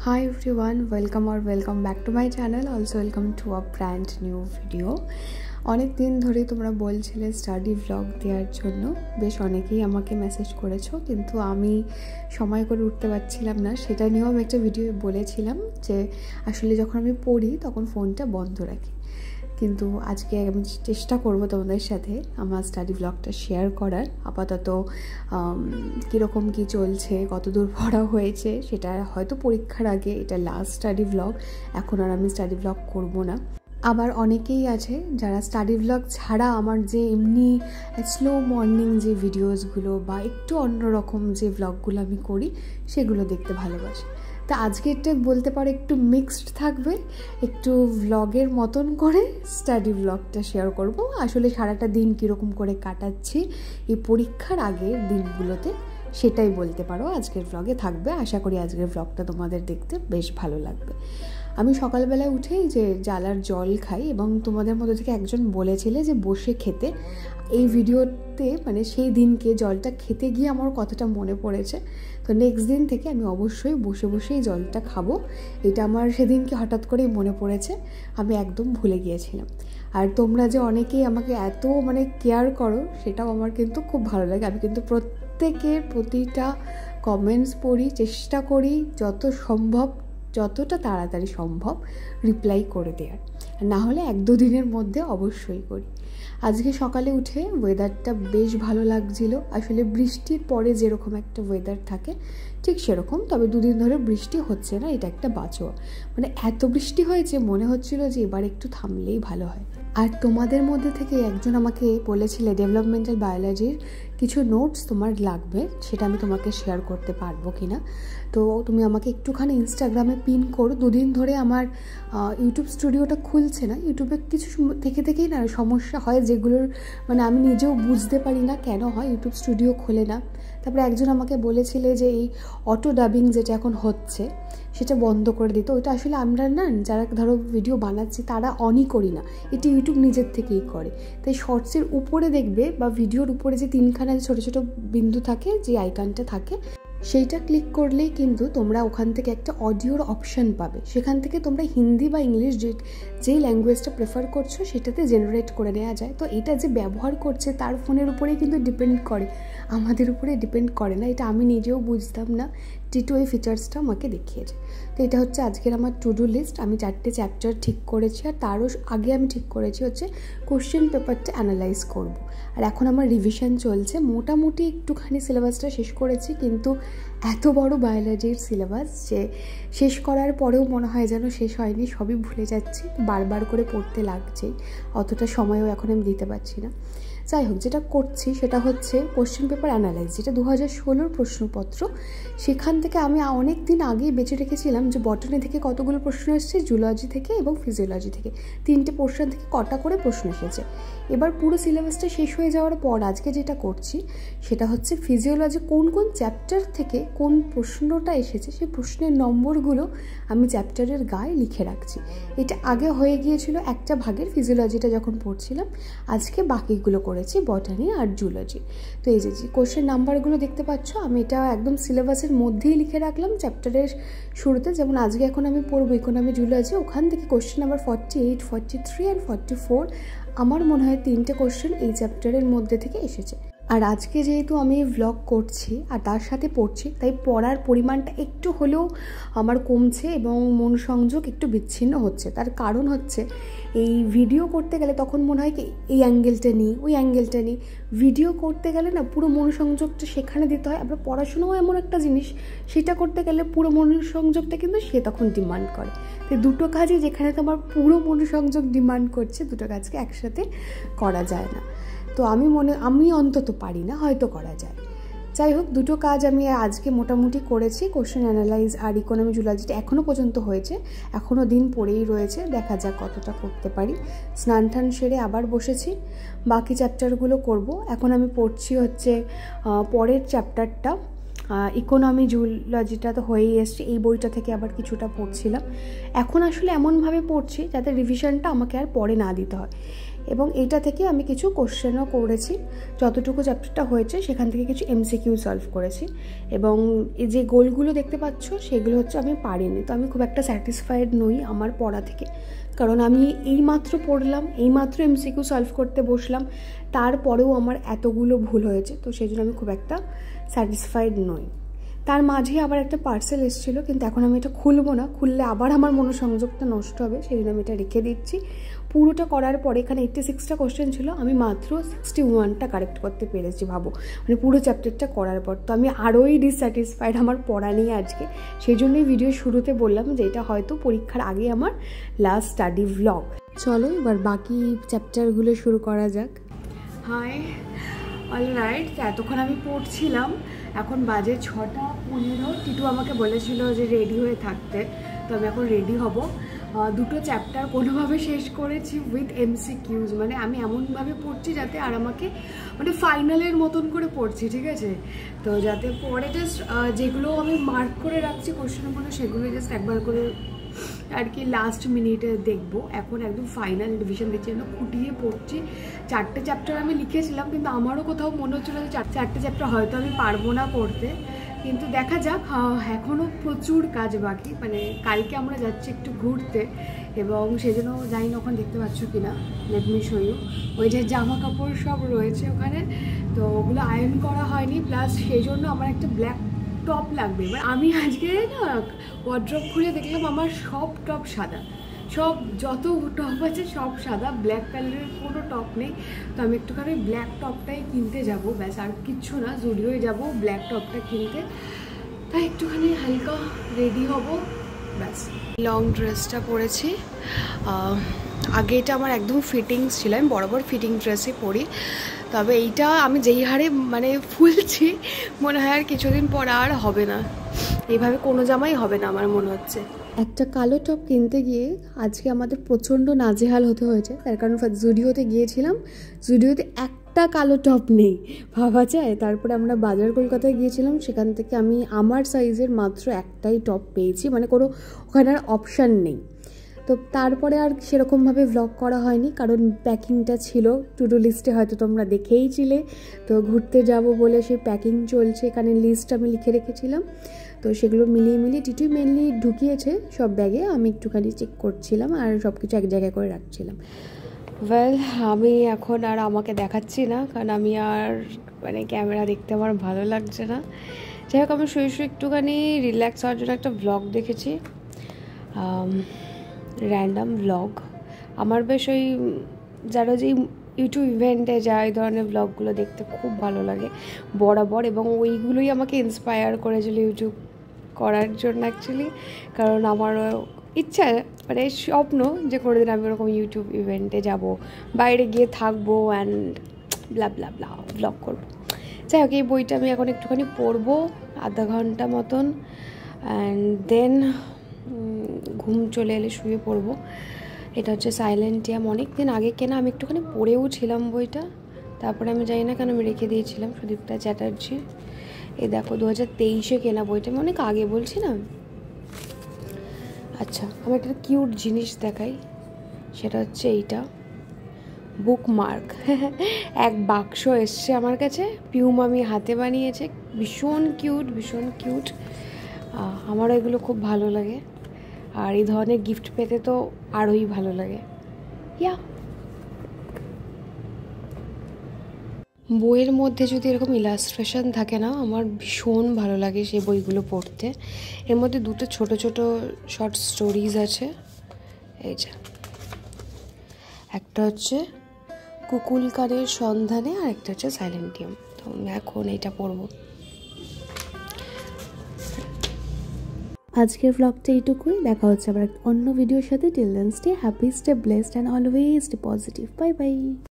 Hi everyone, welcome back to my channel. Also welcome to a brand new video. অনেক দিন ধরে তোমরা বলছিলে স্টাডি ব্লগ দেওয়ার জন্য, বেশ অনেকেই আমাকে মেসেজ করেছো, কিন্তু আমি সময় করে উঠতে পারছিলাম না। সেটা নিয়েও আমি একটা ভিডিও বলেছিলাম যে আসলে যখন আমি পড়ি তখন ফোনটা বন্ধ রাখি, কিন্তু আজকে আমি চেষ্টা করব তোমাদের সাথে আমার স্টাডি ব্লগটা শেয়ার করার। আপাতত কীরকম কী চলছে, কতদূর পড়া হয়েছে, সেটা হয়তো পরীক্ষার আগে এটা লাস্ট স্টাডি ব্লগ, এখন আর আমি স্টাডি ব্লগ করব না। আবার অনেকেই আছে যারা স্টাডি ব্লগ ছাড়া আমার যে এমনি স্লো মর্নিং যে ভিডিওসগুলো বা একটু অন্যরকম যে ব্লগগুলো আমি করি সেগুলো দেখতে ভালোবাসে। তা আজকে এটা বলতে পারো একটু মিক্সড থাকবে, একটু ব্লগের মতন করে স্টাডি ব্লগটা শেয়ার করব। আসলে সারাটা দিন কীরকম করে কাটাচ্ছি এই পরীক্ষার আগের দিনগুলোতে, সেটাই বলতে পারো আজকের ব্লগে থাকবে। আশা করি আজকের ব্লগটা তোমাদের দেখতে বেশ ভালো লাগবে। আমি সকালবেলায় উঠেই যে জালার জল খাই, এবং তোমাদের মধ্যে থেকে একজন বলেছিলে যে বসে খেতে। এই ভিডিওতে মানে সেই দিনকে জলটা খেতে গিয়ে আমার কতটা মনে পড়েছে। তো নেক্সট দিন থেকে আমি অবশ্যই বসে বসেই জলটা খাবো। এটা আমার সেদিনকে হঠাৎ করেই মনে পড়েছে, আমি একদম ভুলে গিয়েছিলাম। আর তোমরা যে অনেকেই আমাকে এত কেয়ার করো, সেটাও আমার কিন্তু খুব ভালো লাগে। আমি কিন্তু প্রত্যেকের প্রতিটা কমেন্টস পড়ি, চেষ্টা করি যতটা তাড়াতাড়ি সম্ভব রিপ্লাই করে দেওয়ার, না হলে 1-2 দিনের মধ্যে অবশ্যই করি। আজকে সকালে উঠে ওয়েদারটা বেশ ভালো লাগছিল। আসলে বৃষ্টির পরে যেরকম একটা ওয়েদার থাকে ঠিক সেরকম, তবে 2 দিন ধরে বৃষ্টি হচ্ছে না, এটা একটা বাঁচোয়া। এত বৃষ্টি হয়েছে মনে হচ্ছিল যে এবার একটু থামলেই ভালো হয়। আর তোমাদের মধ্যে থেকে একজন আমাকে বলেছিলে ডেভেলপমেন্টাল বায়োলজির কিছু নোটস তোমার লাগবে, সেটা আমি তোমাকে শেয়ার করতে পারবো কিনা। তো তুমি আমাকে একটুখানি ইনস্টাগ্রামে পিন করো। 2 দিন ধরে আমার ইউটিউব স্টুডিওটা খুলছে না। ইউটিউবে কিছু থেকেই না সমস্যা হয়, যেগুলোর আমি নিজেও বুঝতে পারি না কেন হয়, ইউটিউব স্টুডিও খোলে না। তারপরে একজন আমাকে বলেছিলে যে এই অটো ডাবিং যেটা এখন হচ্ছে সেটা বন্ধ করে দিতে। ওইটা আসলে আমরা না, যারা ধরো ভিডিও বানাচ্ছি তারা অনই করি না, এটা ইউটিউব নিজের থেকেই করে। তাই শর্টসের উপরে দেখবে বা ভিডিওর উপরে যে 3খানা ছোটো ছোটো বিন্দু থাকে, যে আইকনটা থাকে, সেইটা ক্লিক করলেই কিন্তু তোমরা ওখান থেকে একটা অডিওর অপশান পাবে। সেখান থেকে তোমরা হিন্দি বা ইংলিশ যেই ল্যাঙ্গুয়েজটা প্রেফার করছো সেটাতে জেনারেট করে নেওয়া যায়। তো এটা যে ব্যবহার করছে তার ফোনের উপরেই কিন্তু ডিপেন্ড করে, আমাদের উপরে ডিপেন্ড করে না। এটা আমি নিজেও বুঝতাম না, টিটু এই ফিচার্সটা আমাকে দেখিয়েছে। তো এটা হচ্ছে আজকের আমার টু ডু লিস্ট। আমি 4টে চ্যাপ্টার ঠিক করেছি, আর তারও আগে আমি ঠিক করেছি হচ্ছে কোশ্চেন পেপারটা অ্যানালাইজ করব। আর এখন আমার রিভিশন চলছে, মোটামুটি একটুখানি সিলেবাসটা শেষ করেছি, কিন্তু এত বড় বায়োলজির সিলেবাস যে শেষ করার পরেও মনে হয় যেন শেষ হয়নি, সবই ভুলে যাচ্ছি, বারবার করে পড়তে লাগছেই, অতটা সময়ও এখন আমি দিতে পারছি না। যাই হোক, যেটা করছি সেটা হচ্ছে কোশ্চেন পেপার অ্যানালাইজ, যেটা 2016 প্রশ্নপত্র। সেখান থেকে আমি অনেক দিন আগেই বেছে রেখেছিলাম যে বটানি থেকে কতগুলো প্রশ্ন এসেছে, জুলজি থেকে এবং ফিজিওলজি থেকে 3টে পোর্শন থেকে কটা করে প্রশ্ন এসেছে। এবার পুরো সিলেবাসটা শেষ হয়ে যাওয়ার পর আজকে যেটা করছি সেটা হচ্ছে ফিজিওলজি কোন কোন চ্যাপ্টার থেকে কোন প্রশ্নটা এসেছে সেই প্রশ্নের নম্বরগুলো আমি চ্যাপ্টারের গায়ে লিখে রাখছি। এটা আগে হয়ে গিয়েছিল একটা ভাগের, ফিজিওলজিটা যখন পড়ছিলাম। আজকে বাকিগুলো করেছি বটানি আর জুলজি। তো এই যে কোশ্চেন নাম্বারগুলো দেখতে পাচ্ছ, আমি এটা একদম সিলেবাসের মধ্যেই লিখে রাখলাম চ্যাপ্টারের শুরুতে। যেমন আজকে এখন আমি পড়বো ইকোনমি জুলজি, ওখান থেকে কোশ্চেন নাম্বার 48, 43 আর 44 আমার মনে হয় 3টে কোশ্চেন এই চ্যাপ্টারের মধ্যে থেকে এসেছে। আর আজকে যেহেতু আমি ভ্লগ করছি আর তার সাথে পড়ছি, তাই পড়ার পরিমাণটা একটু হলেও আমার কমছে এবং মন সংযোগ একটু বিচ্ছিন্ন হচ্ছে। তার কারণ হচ্ছে এই ভিডিও করতে গেলে তখন মনে হয় কি এই অ্যাঙ্গেলটা নিই, ওই অ্যাঙ্গেলটা নিই। ভিডিও করতে গেলে না পুরো মনোসংযোগটা সেখানে দিতে হয়। আবার পড়াশোনাও এমন একটা জিনিস, সেটা করতে গেলে পুরো মনোসংযোগটা কিন্তু সে তখন ডিমান্ড করে। তাই দুটো কাজই যেখানে তোমার পুরো মনোসংযোগ ডিমান্ড করছে, দুটো কাজকে একসাথে করা যায় না। তো আমি অন্তত পারি না, হয়তো করা যায়। যাই হোক, দুটো কাজ আমি আজকে মোটামুটি করেছি। কোশ্চেন অ্যানালাইজ আর ইকোনমি জুলজিটা এখনও পর্যন্ত হয়েছে, এখনও দিন পড়েই রয়েছে, দেখা যাক কতটা করতে পারি। স্নান টান সেরে আবার বসেছি, বাকি চ্যাপ্টারগুলো করব। এখন আমি পড়ছি হচ্ছে পরের চ্যাপ্টারটা, ইকোনমি জুলজিটা তো হয়েই এসছে, এই বইটা থেকে আবার কিছুটা পড়ছিলাম। এখন আসলে এমনভাবে পড়ছি যাতে রিভিশনটা আমাকে আর পরে না দিতে হয়। এবং এইটা থেকে আমি কিছু কোশ্চেনও করেছি, যতটুকু চ্যাপ্টারটা হয়েছে সেখান থেকে কিছু MCQ সলভ করেছি। এবং এই যে গোলগুলো দেখতে পাচ্ছ সেগুলো হচ্ছে আমি পারিনি, তো আমি খুব একটা স্যাটিসফাইড নই আমার পড়া থেকে, কারণ আমি এইমাত্র পড়লাম, এইমাত্র MCQ সলভ করতে বসলাম, তারপরেও আমার এতগুলো ভুল হয়েছে, তো সেই জন্য আমি খুব একটা স্যাটিসফাইড নই। তার মাঝে আবার একটা পার্সেল এসেছিলো, কিন্তু এখন আমি এটা খুলবো না, খুললে আবার আমার মনোসংযোগটা নষ্ট হবে, সেই জন্য আমি এটা রেখে দিচ্ছি। পুরোটা করার পরে এখানে 86টা কোশ্চেন ছিল, আমি মাত্র 61টা কারেক্ট করতে পেরেছি, ভাবো, মানে পুরো চ্যাপ্টারটা করার পর। তো আমি আরোই ডিসস্যাটিসফাইড আমার পড়া নিয়ে আজকে, সেই জন্যই ভিডিও শুরুতে বললাম যে এটা হয়তো পরীক্ষার আগে আমার লাস্ট স্টাডি ভ্লগ। চলো এবার বাকি চ্যাপ্টারগুলো শুরু করা যাক। হাই, অলরাইট, এতক্ষণ আমি পড়ছিলাম, এখন বাজে 6:15। টিটু আমাকে বলেছিল যে রেডি হয়ে থাকতে, তো আমি এখন রেডি হব। দুটো চ্যাপ্টার কোনোভাবে শেষ করেছি উইথ MCQs, মানে আমি এমনভাবে পড়ছি যাতে আর আমাকে মানে ফাইনালের মতন করে পড়ছি, ঠিক আছে? তো যাতে পরে জাস্ট যেগুলো আমি মার্ক করে রাখছি কোশ্চেনগুলো, সেগুলো জাস্ট একবার করে আর কি লাস্ট মিনিটে দেখবো। এখন একদম ফাইনাল রিভিশন দিচ্ছি, জন্য খুঁটিয়ে পড়ছি। 4টে চ্যাপ্টার আমি লিখেছিলাম, কিন্তু আমারও কোথাও মনে হচ্ছিলো যে 4টে চ্যাপ্টার হয়তো আমি পারবো না পড়তে, কিন্তু দেখা যাক। এখনও প্রচুর কাজ বাকি, মানে কালকে আমরা যাচ্ছি একটু ঘুরতে, এবং সেজন্য জানি না ওখানে দেখতে পাচ্ছ কি না, লেট মি শো ইউ। ওই যে জামা কাপড় সব রয়েছে ওখানে, তো ওগুলো আয়রন করা হয়নি, প্লাস সেই জন্য আমার একটা ব্ল্যাক টপ লাগবে। এবার আমি আজকে না ওয়ার্ড্রপ খুলে দেখলাম আমার সব টপ সাদা, সব যত টপ আছে সব সাদা, ব্ল্যাক কালারের কোনো টপ নেই। তো আমি একটুখানি ব্ল্যাক টপটাই কিনতে যাব, ব্যাস, আর কিচ্ছু না, জুডিওয়ে যাব ব্ল্যাক টপটা কিনতে। তাই একটুখানি হালকা রেডি হব, ব্যাস। লং ড্রেসটা পরেছি, আগে এটা আমার একদম ফিটিংস ছিল, আমি বরাবর ফিটিং ড্রেসই পরি, তবে এইটা আমি যেই হারে মানে ফুলছি মনে হয় আর কিছুদিন পর আর হবে না, এইভাবে কোনো জামাই হবে না আমার মনে হচ্ছে। একটা কালো টপ কিনতে গিয়ে আজকে আমাদের প্রচণ্ড নাজেহাল হতে হয়েছে, তার কারণ জুডিওতে গিয়েছিলাম, জুডিওতে একটা কালো টপ নেই, ভাবা যায়। তারপরে আমরা বাজার কলকাতায় গিয়েছিলাম, সেখান থেকে আমি আমার সাইজের মাত্র একটাই টপ পেয়েছি, মানে কোনো ওখানে আর অপশান নেই। তো তারপরে আর সেরকমভাবে ভ্লগ করা হয়নি, কারণ প্যাকিংটা ছিল টু ডু লিস্টে, হয়তো তোমরা দেখেইছিলে। তো ঘুরতে যাব বলে সেই প্যাকিং চলছে, এখানে লিস্ট আমি লিখে রেখেছিলাম, তো সেগুলো মিলিয়ে টিটুই মেনলি ঢুকিয়েছে সব ব্যাগে, আমি একটুখানি চেক করছিলাম আর সব কিছু এক জায়গায় করে রাখছিলাম। ওয়েল, আমি এখন আর আমাকে দেখাচ্ছি না, কারণ আমি আর মানে ক্যামেরা দেখতে আমার ভালো লাগছে না। যাই হোক, আমি শুয়ে একটুখানি রিল্যাক্স হওয়ার জন্য একটা ভ্লগ দেখেছি, র্যান্ডাম ভ্লগ। আমার বেশ ওই যারা যে ইউটিউব ইভেন্টে যায় এই ধরনের ভ্লগগুলো দেখতে খুব ভালো লাগে বরাবর, এবং ওইগুলোই আমাকে ইন্সপায়ার করেছিল ইউটিউব করার জন্য অ্যাকচুয়ালি, কারণ আমার ইচ্ছা, মানে স্বপ্ন যে কোনোদিন আমি ওরকম ইউটিউব ইভেন্টে যাব, বাইরে গিয়ে থাকবো and blah blah blah vlog করবো। যাই হোক, এই বইটা আমি এখন একটুখানি পড়বো আধা ঘন্টা মতন, অ্যান্ড দেন ঘুম চলে এলে শুয়ে পড়বো। এটা হচ্ছে সাইলেন্টিয়াম, অনেক দিন আগে কেনা, আমি একটুখানি পড়েও ছিলাম বইটা, তারপরে আমি জানি না কেন আমি রেখে দিয়েছিলাম। সুদীপ্তা চ্যাটার্জি, এই দেখো 2023-এ কেনা বইটা, আমি অনেক আগে বলছি না। আচ্ছা, আমি একটা কিউট জিনিস দেখাই, সেটা হচ্ছে এইটা বুকমার্ক। এক বাক্স এসছে আমার কাছে, পিউমামি হাতে বানিয়েছে, ভীষণ কিউট, ভীষণ কিউট। আমারও এগুলো খুব ভালো লাগে, আর এই ধরনের গিফট পেতে তো আরোই ভালো লাগে। ইয়া, বইয়ের মধ্যে যদি এরকম ইলাস্ট্রেশন থাকে না, আমার ভীষণ ভালো লাগে সেই বইগুলো পড়তে। এর মধ্যে দুটো ছোট ছোট শর্ট স্টোরিজ আছে, এই যে একটা হচ্ছে কুকুলকারের সন্ধানে আর একটা হচ্ছে সাইলেন্টিয়াম। তো আমি এখন এইটা পড়বো। আজকের ব্লগটা এইটুকুই, দেখা হচ্ছে আবার অন্য ভিডিওর সাথে। Till then stay happy, stay blessed and always stay positive. Bye by.